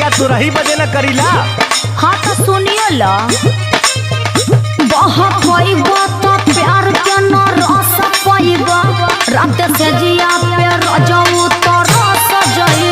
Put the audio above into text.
क्या तुरही बजे न करीला? हाँ तो सुनिए ला प्यार के न रस पाइबा रात से जिया पे रजऊ तो रस जाई